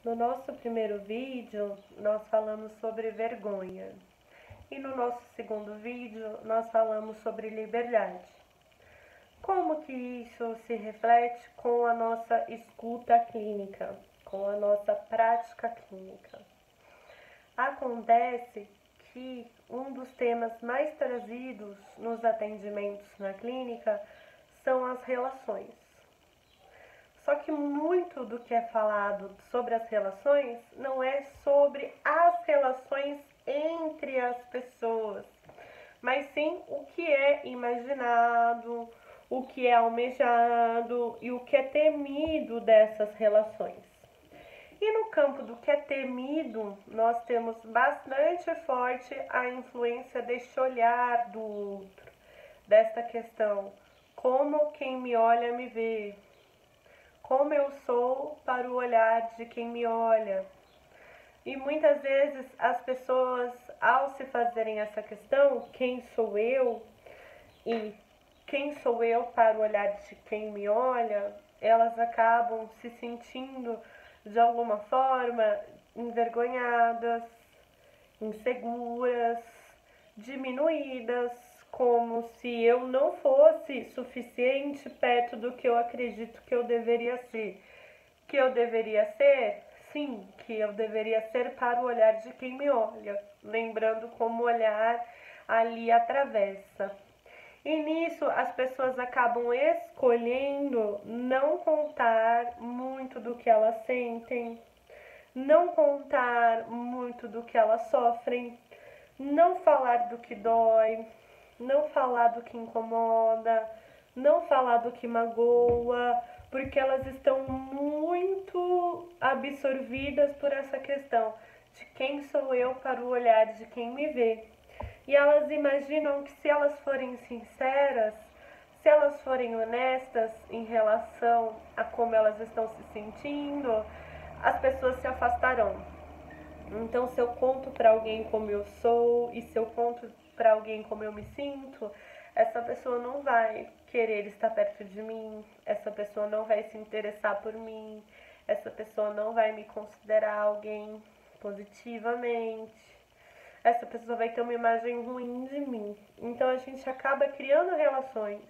No nosso primeiro vídeo, nós falamos sobre vergonha. E no nosso segundo vídeo, nós falamos sobre liberdade. Como que isso se reflete com a nossa escuta clínica, com a nossa prática clínica? Acontece que um dos temas mais trazidos nos atendimentos na clínica são as relações. Só que muito do que é falado sobre as relações não é sobre as relações entre as pessoas, mas sim o que é imaginado, o que é almejado e o que é temido dessas relações. E no campo do que é temido, nós temos bastante forte a influência deste olhar do outro, desta questão, como quem me olha me vê, como eu sou para o olhar de quem me olha. E muitas vezes as pessoas, ao se fazerem essa questão, quem sou eu e quem sou eu para o olhar de quem me olha, elas acabam se sentindo de alguma forma envergonhadas, inseguras, diminuídas, como se eu não fosse suficiente perto do que eu acredito que eu deveria ser. Que eu deveria ser? Sim, que eu deveria ser para o olhar de quem me olha, lembrando como o olhar ali atravessa. E nisso as pessoas acabam escolhendo não contar muito do que elas sentem, não contar muito do que elas sofrem, não falar do que dói, não falar do que incomoda, não falar do que magoa, porque elas estão muito absorvidas por essa questão de quem sou eu para o olhar de quem me vê. E elas imaginam que se elas forem sinceras, se elas forem honestas em relação a como elas estão se sentindo, as pessoas se afastarão. Então, se eu conto para alguém como eu sou e se eu conto para alguém como eu me sinto, essa pessoa não vai querer estar perto de mim, essa pessoa não vai se interessar por mim, essa pessoa não vai me considerar alguém positivamente, essa pessoa vai ter uma imagem ruim de mim. Então, a gente acaba criando relações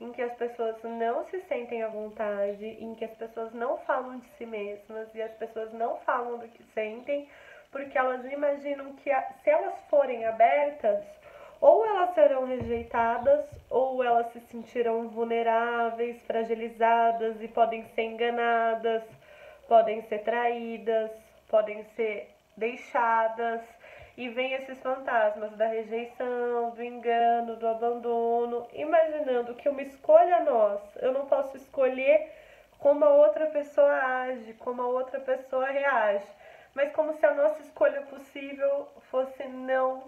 em que as pessoas não se sentem à vontade, em que as pessoas não falam de si mesmas e as pessoas não falam do que sentem, porque elas imaginam que se elas forem abertas, ou elas serão rejeitadas, ou elas se sentirão vulneráveis, fragilizadas e podem ser enganadas, podem ser traídas, podem ser deixadas. E vem esses fantasmas da rejeição, do engano, do abandono, imaginando que uma escolha nossa, eu não posso escolher como a outra pessoa age, como a outra pessoa reage, mas como se a nossa escolha possível fosse não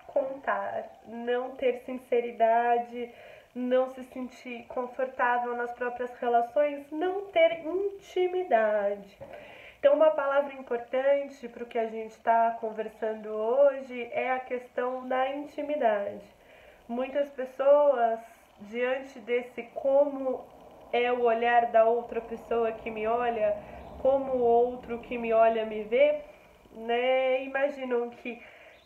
contar, não ter sinceridade, não se sentir confortável nas próprias relações, não ter intimidade. Então, uma palavra importante para o que a gente está conversando hoje é a questão da intimidade. Muitas pessoas, diante desse como é o olhar da outra pessoa que me olha, como o outro que me olha me vê, né, imaginam que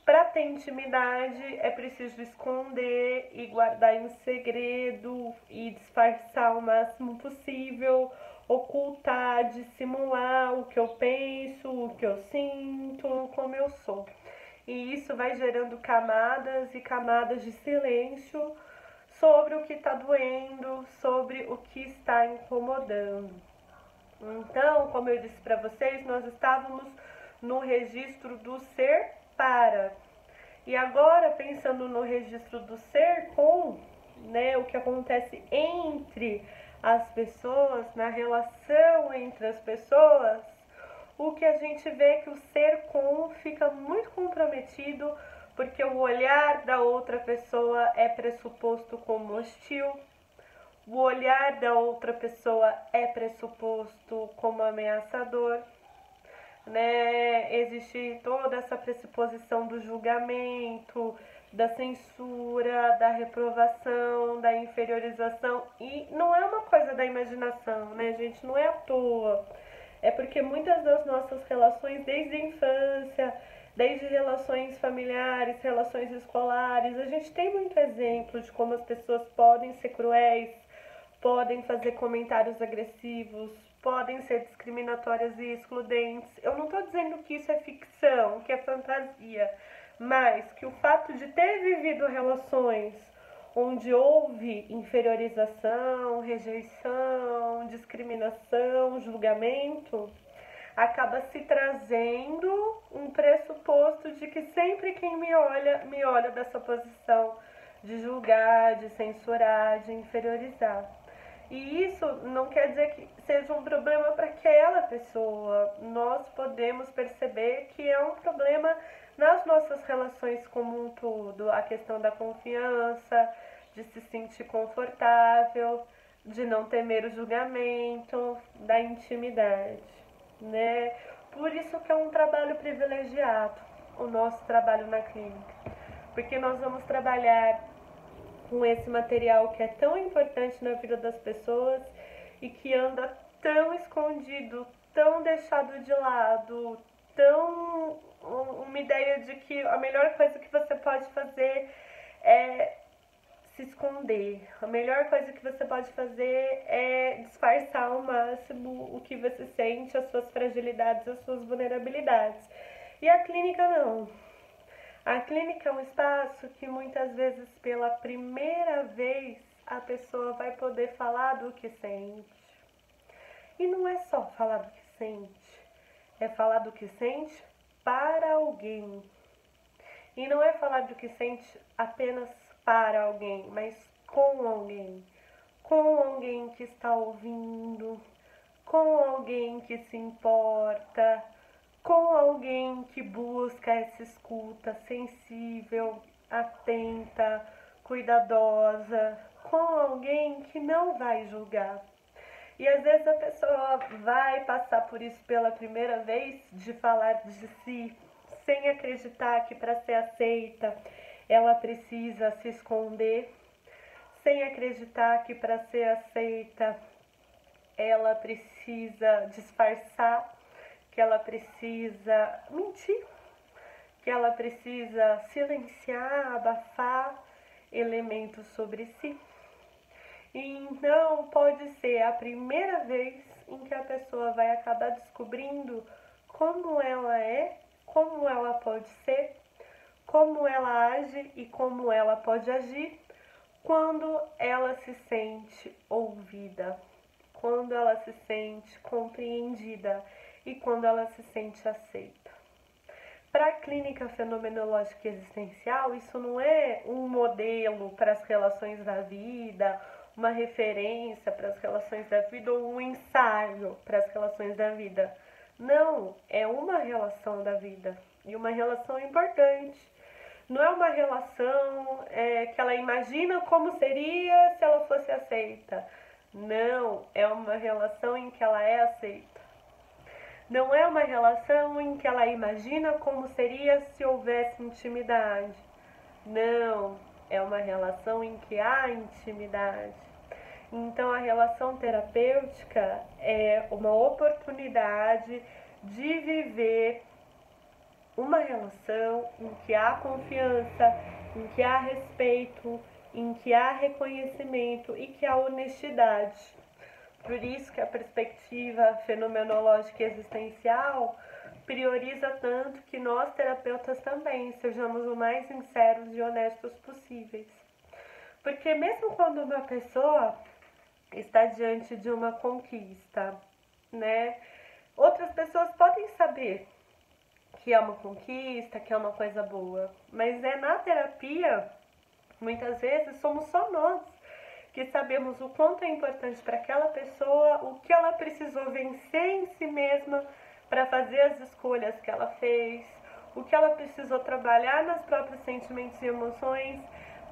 para ter intimidade é preciso esconder e guardar em segredo e disfarçar o máximo possível, ocultar, dissimular o que eu penso, o que eu sinto, como eu sou. E isso vai gerando camadas e camadas de silêncio sobre o que está doendo, sobre o que está incomodando. Então, como eu disse para vocês, nós estávamos no registro do ser para. E agora, pensando no registro do ser com, né, o que acontece entre as pessoas, na relação entre as pessoas, o que a gente vê é que o ser com fica muito comprometido, porque o olhar da outra pessoa é pressuposto como hostil, o olhar da outra pessoa é pressuposto como ameaçador, né? Existe toda essa pressuposição do julgamento, da censura, da reprovação, da inferiorização, e não é uma coisa da imaginação, né, gente? Não é à toa. É porque muitas das nossas relações, desde a infância, desde relações familiares, relações escolares, a gente tem muito exemplo de como as pessoas podem ser cruéis, podem fazer comentários agressivos, podem ser discriminatórias e excludentes. Eu não estou dizendo que isso é ficção, que é fantasia, mas que o fato de ter vivido relações onde houve inferiorização, rejeição, discriminação, julgamento, acaba se trazendo um pressuposto de que sempre quem me olha dessa posição de julgar, de censurar, de inferiorizar. E isso não quer dizer que seja um problema para aquela pessoa. Nós podemos perceber que é um problema nas nossas relações como um todo. A questão da confiança, de se sentir confortável, de não temer o julgamento, da intimidade, né? Por isso que é um trabalho privilegiado, o nosso trabalho na clínica. Porque nós vamos trabalhar com esse material que é tão importante na vida das pessoas e que anda tão escondido, tão deixado de lado, tão uma ideia de que a melhor coisa que você pode fazer é se esconder. A melhor coisa que você pode fazer é disfarçar ao máximo o que você sente, as suas fragilidades, as suas vulnerabilidades. E a clínica não. A clínica é um espaço que muitas vezes pela primeira vez a pessoa vai poder falar do que sente. E não é só falar do que sente, é falar do que sente para alguém. E não é falar do que sente apenas para alguém, mas com alguém. Com alguém que está ouvindo, com alguém que se importa, com alguém que busca essa escuta sensível, atenta, cuidadosa, com alguém que não vai julgar. E às vezes a pessoa vai passar por isso pela primeira vez, de falar de si, sem acreditar que para ser aceita ela precisa se esconder, sem acreditar que para ser aceita ela precisa disfarçar, que ela precisa mentir, que ela precisa silenciar, abafar elementos sobre si. E então pode ser a primeira vez em que a pessoa vai acabar descobrindo como ela é, como ela pode ser, como ela age e como ela pode agir quando ela se sente ouvida, quando ela se sente compreendida e quando ela se sente aceita. Para a clínica fenomenológica existencial, isso não é um modelo para as relações da vida, uma referência para as relações da vida ou um ensaio para as relações da vida. Não, é uma relação da vida e uma relação importante. Não é uma relação que ela imagina como seria se ela fosse aceita. Não, é uma relação em que ela é aceita. Não é uma relação em que ela imagina como seria se houvesse intimidade. Não, é uma relação em que há intimidade. Então, a relação terapêutica é uma oportunidade de viver uma relação em que há confiança, em que há respeito, em que há reconhecimento e que há honestidade. Por isso que a perspectiva fenomenológica e existencial prioriza tanto que nós, terapeutas, também sejamos o mais sinceros e honestos possíveis. Porque mesmo quando uma pessoa está diante de uma conquista, né, outras pessoas podem saber que é uma conquista, que é uma coisa boa, mas na terapia, muitas vezes, somos só nós que sabemos o quanto é importante para aquela pessoa, o que ela precisou vencer em si mesma para fazer as escolhas que ela fez, o que ela precisou trabalhar nos próprios sentimentos e emoções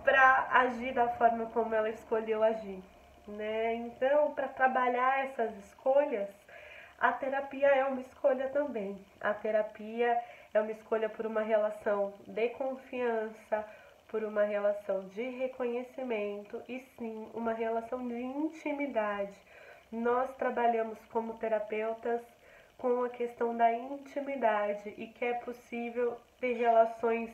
para agir da forma como ela escolheu agir, né? Então, para trabalhar essas escolhas, a terapia é uma escolha também. A terapia é uma escolha por uma relação de confiança, por uma relação de reconhecimento e sim, uma relação de intimidade. Nós trabalhamos como terapeutas com a questão da intimidade e que é possível ter relações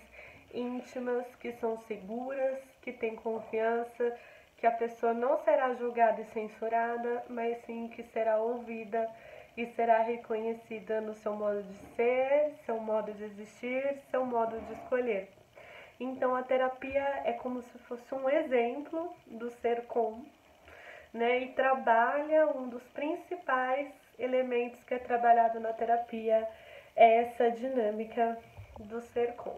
íntimas que são seguras, que têm confiança, que a pessoa não será julgada e censurada, mas sim que será ouvida e será reconhecida no seu modo de ser, seu modo de existir, seu modo de escolher. Então a terapia é como se fosse um exemplo do ser com, né? E trabalha um dos principais elementos que é trabalhado na terapia é essa dinâmica do ser com.